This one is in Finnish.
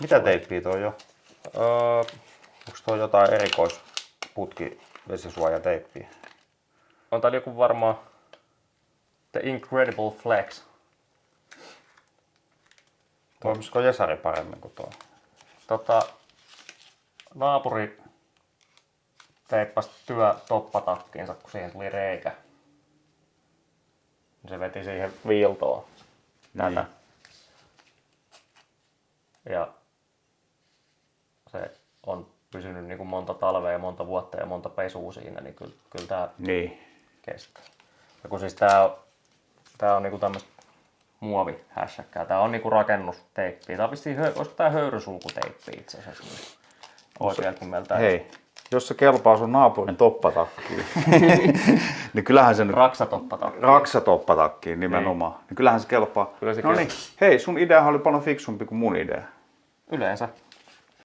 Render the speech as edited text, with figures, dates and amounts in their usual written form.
Mitä teippiä toi on? Onko toi jotain erikoisputki vesisuojateippiä? On täällä joku varmaan The Incredible Flex. Toimisiko Jesari paremmin kuin tuo? Naapuri teippasi työtoppatakkiinsa, kun siihen tuli reikä. Se veti siihen viiltoon tätä. Ja se on pysynyt niin kuin monta talvea ja monta vuotta ja monta pesua siinä, niin kyllä tää kestää. Ja kun siis tää on niinku tämmöstä muovihässäkkää. Tää on niinku rakennusteippiä. Tää on vissiin, olisiko tää höyrysulkuteippi itse asiassa oikealta nimeltään. Hei, jos se kelpaa sun naapurin toppatakkiin, niin kyllähän se nyt... Raksatoppatakki. Raksatoppatakkiin nimenomaan. Niin kyllähän se kelpaa. Kyllä se no niin, hei, sun ideahan oli paljon fiksumpi kuin mun idea. Yleensä.